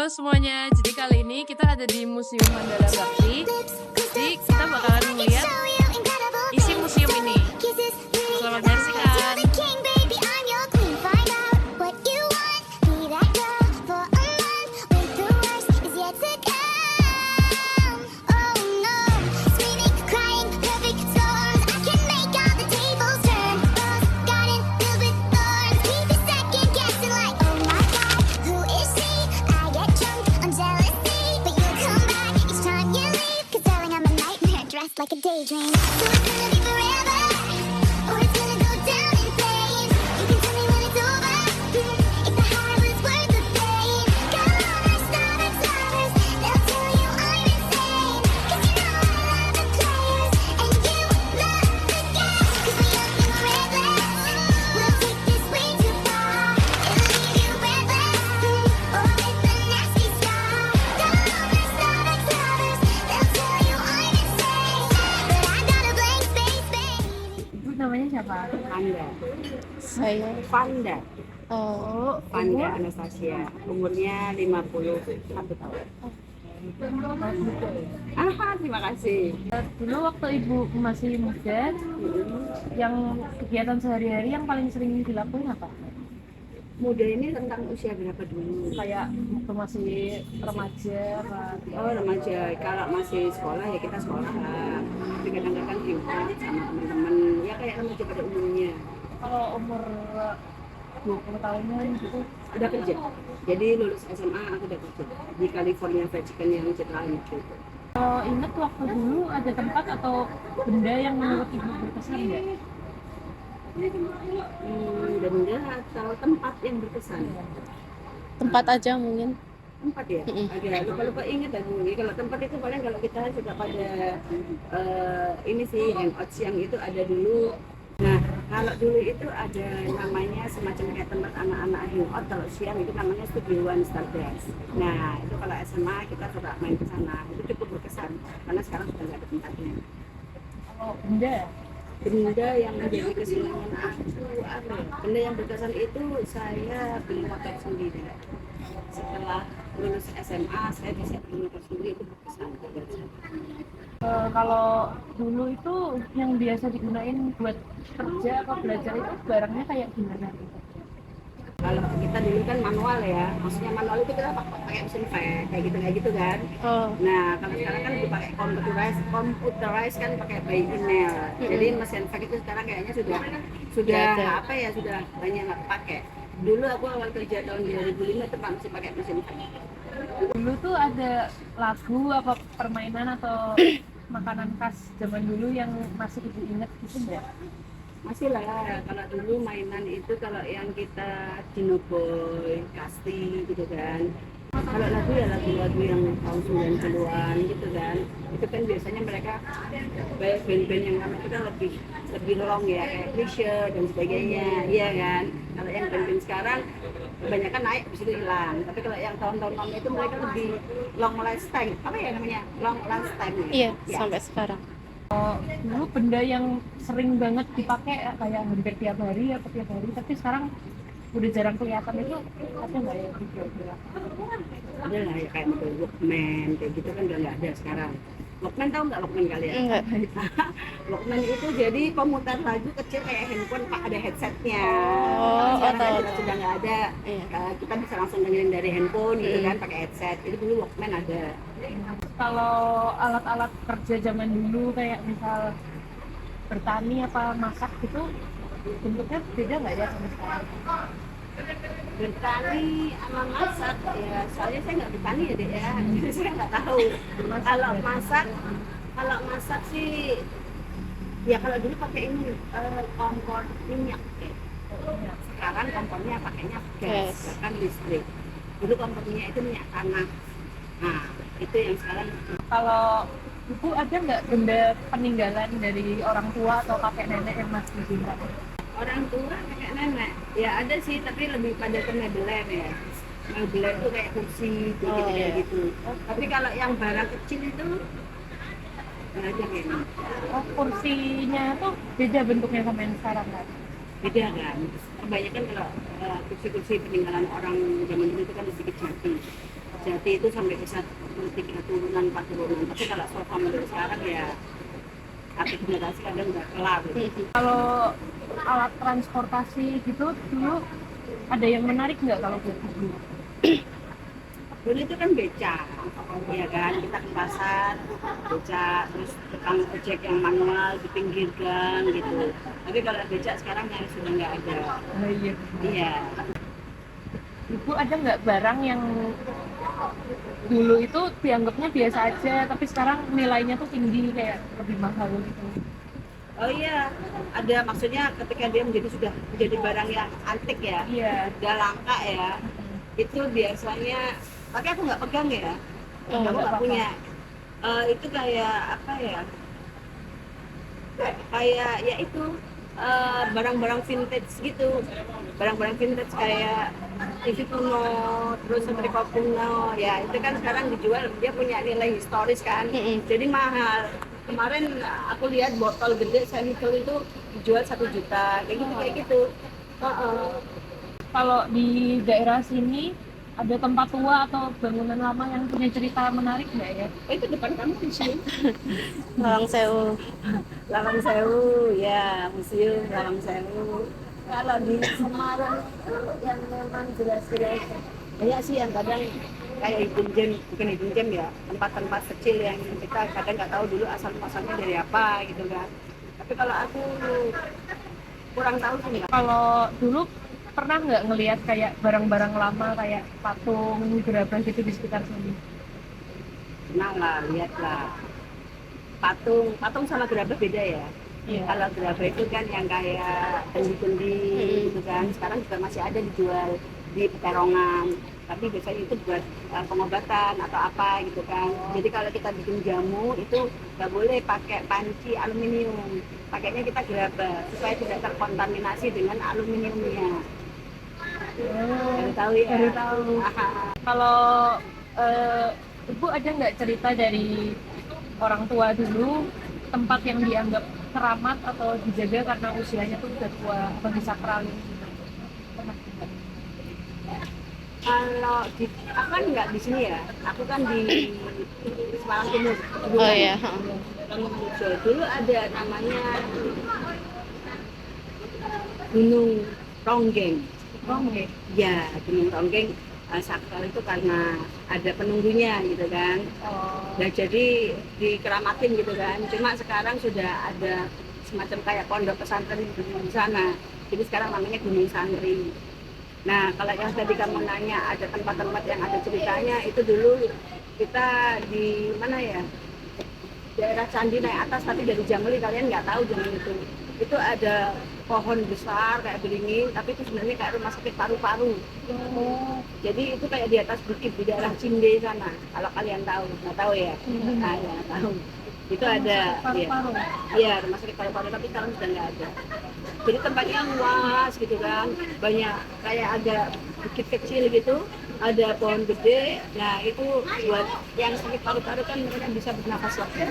Halo semuanya, jadi kali ini kita ada di Museum Mandala Bakti. Jadi kita bakalan melihat isi museum ini. Selamat menyaksikan. Like a daydream. So it's gonna be forever, or it's gonna go down in flames. You can tell me when it's over, if the high was worth the pain. Come on, my Starbucks lovers, they'll tell you I'm insane. 'Cause you know I love the players, and you love the game. 'Cause we're young and we're reckless, we'll take this way too far. It'll leave you breathless, or with a nasty scar. Come on, my Starbucks lovers, they'll tell you I'm insane. But I got a blank space, baby. Ibu namanya siapa? Anda, Saya Panda, oh Panda Anastasia, umurnya 51 tahun. Terima kasih. Dulu waktu ibu masih muda, yang kegiatan sehari-hari yang paling sering dilakuin apa? Muda ini tentang usia berapa dulu? Kayak waktu masih remaja apa? Oh, remaja. Kalau masih sekolah ya kita sekolah lah. Tapi kadang-kadang hangout sama teman-teman. Ya kayak remaja pada umumnya. Kalau umur 20 tahunan gitu, Udah kerja. Jadi lulus SMA aku udah kerja di California Fried Chicken yang Citra itu. kalau inget waktu dulu ada tempat atau benda yang menurut ibu berkesan nggak? Benda atau tempat yang berkesan? tempat aja mungkin. Tempat ya? Agak lupa-lupa ingat aku. Kalau tempat itu paling kalau kita suka pada ini sih hangout siang itu ada dulu. Nah, kalau dulu itu ada namanya semacam kayak tempat anak-anak hangout kalau siang itu namanya Studio One Stardust. Nah, itu kalau SMA kita suka main ke sana. Itu cukup berkesan karena sekarang sudah nggak ada tempatnya. Kalau benda, Benda yang menjadi kesenangan aku apa ya? Benda yang berkesan itu saya beli motor sendiri. Setelah lulus SMA saya bisa beli motor sendiri, itu berkesan buat saya. kalau dulu itu yang biasa digunain buat kerja atau belajar itu barangnya kayak gimana? Kalau kita dulu kan manual ya, maksudnya manual itu kita pakai mesin fax kayak gitu kan. Oh Nah, kalau sekarang kan udah pakai computerized kan pakai by email. Jadi mesin fax itu sekarang kayaknya sudah Nggak ada. apa ya, sudah banyak nggak pakai. Dulu aku awal kerja tahun 2005 itu masih pakai mesin fax. Dulu tuh ada lagu apa permainan atau makanan khas zaman dulu yang masih ibu inget gitu nggak? Masih lah, kalau dulu mainan itu kalau yang kita Dinoboy, Kasti gitu kan. Kalau lagu ya lagu-lagu yang tahun 90-an gitu kan. Itu kan biasanya mereka banyak band-band yang lama itu kan lebih long ya, kayak Krisya dan sebagainya, iya kan. Kalau yang band-band sekarang kebanyakan naik habis itu hilang. Tapi kalau yang tahun-tahun lama itu mereka lebih long lifetime. Apa ya namanya? Long lifetime ya. iya Ya. sampai sekarang. Dulu benda yang sering banget dipakai kayak hampir tiap hari atau tiap hari, tapi sekarang udah jarang kelihatan itu ada nggak ya kira-kira? Ada lah ya kayak mobil Walkman kayak gitu kan udah nggak ada sekarang. Walkman tahu nggak Walkman kalian? Enggak. Walkman itu jadi pemutar lagu kecil kayak handphone pak ada headsetnya. Oh, Sekarang tahu, kan tahu. sudah nggak ada. Iya. Kita bisa langsung dengerin dari handphone gitu kan pakai headset. Itu dulu Walkman ada. Kalau alat-alat kerja zaman dulu kayak misal bertani apa masak gitu bentuknya beda nggak ya sama sekarang? Bertani sama masak ya soalnya saya nggak bertani ya deh ya. Jadi saya nggak tahu. Kalau masak sih ya kalau dulu pakai ini kompor minyak ya. Sekarang kompornya pakainya gas, Gas. kan listrik. Dulu kompor minyak itu minyak tanah. Nah, itu yang sekarang Kalau ibu ada nggak benda peninggalan dari orang tua atau kakek nenek yang masih disimpan? orang tua kakek nenek. Ya ada sih, tapi lebih pada ke mebelen ya. Mebelen itu kayak kursi gitu, Oh, kayak iya. gitu. Tapi kalau yang barang kecil itu nggak ada kayaknya. Oh, kursinya tuh beda bentuknya sama yang sekarang kan? Beda kan. Kebanyakan kalau kursi-kursi peninggalan orang zaman dulu itu kan di Bukit Jati. Jati itu sampai bisa 3 turunan, 4 turunan. Tapi kalau sofa model sekarang ya satu generasi kadang udah kelar. Kalau alat transportasi gitu dulu ada yang menarik nggak kalau buat ibu? Dulu itu kan beca, ya kan, kita ke pasar, beca, terus tukang ojek yang manual di pinggir gang gitu. Tapi kalau beca sekarang yang sudah nggak ada. Oh, iya. Iya, Ibu ada nggak barang yang dulu itu dianggapnya biasa aja, tapi sekarang nilainya tuh tinggi kayak lebih mahal gitu? oh iya, ada maksudnya ketika dia sudah menjadi barang yang antik ya, Iya. udah langka ya, itu biasanya, tapi aku nggak pegang ya, Oh, aku nggak nggak apa-apa. punya. Itu kayak apa ya? Kayak ya itu barang-barang vintage gitu, barang-barang vintage kayak TV kuno, terus setrika kuno, ya itu kan sekarang dijual, dia punya nilai historis kan, jadi mahal. Kemarin aku lihat botol gede Senickel itu dijual 1 juta, kayak gitu. Heeh. Kalau di daerah sini ada tempat tua atau bangunan lama yang punya cerita menarik nggak ya? Itu depan kamu di sini. Lawang Sewu. Lawang Sewu, ya museum Lawang Sewu. Kalau di Semarang itu yang memang jelas-jelas banyak sih yang kadang kayak hidden gem, bukan hidden gem ya, tempat-tempat kecil yang kita kadang nggak tahu dulu asal muasalnya dari apa gitu kan. Tapi kalau aku kurang tahu sih Mbak. Kalau dulu pernah nggak ngelihat kayak barang-barang lama kayak patung, gerabah gitu di sekitar sini? Pernah lah, lihat lah. Patung sama gerabah beda ya. Iya. Kalau gerabah itu kan yang kayak kendi-kendi gitu kan, sekarang juga masih ada dijual di peterongan. Tapi biasanya itu buat pengobatan atau apa gitu kan. Jadi kalau kita bikin jamu itu nggak boleh pakai panci aluminium, pakainya kita gerabah supaya tidak terkontaminasi dengan aluminiumnya. Baru tahu ya. Baru tahu. Aha. Kalau ibu ada nggak cerita dari orang tua dulu tempat yang dianggap keramat atau dijaga karena usianya tuh udah tua atau disakralin gitu? Pernah nggak? Kalau di, aku kan nggak di sini ya, aku kan di Semarang Timur. Oh iya. Dulu ada namanya Gunung Ronggeng. Oke. Ya, Gunung Ronggeng sakral itu karena ada penunggunya gitu kan. Oh, Nah, jadi dikeramatin gitu kan. Cuma sekarang sudah ada semacam kayak pondok pesantren di sana. Jadi sekarang namanya Gunung Santri. Nah, kalau yang tadi kamu nanya ada tempat-tempat yang ada ceritanya, itu dulu kita di mana ya? Daerah Candi naik atas, tapi dari Jameli kalian nggak tahu zaman itu. Itu ada pohon besar kayak beringin, tapi itu sebenarnya kayak rumah sakit paru-paru. Jadi itu kayak di atas bukit di daerah Cinde sana. Kalau kalian tahu, nggak tahu ya? Nah, ya, tahu. Itu ada, ya. paru-paru. Iya, rumah sakit paru-paru, tapi sekarang sudah nggak ada. Jadi tempatnya luas gitu kan, banyak kayak ada bukit kecil gitu, ada pohon gede. Nah itu buat yang sakit paru-paru kan mereka bisa bernafas lega.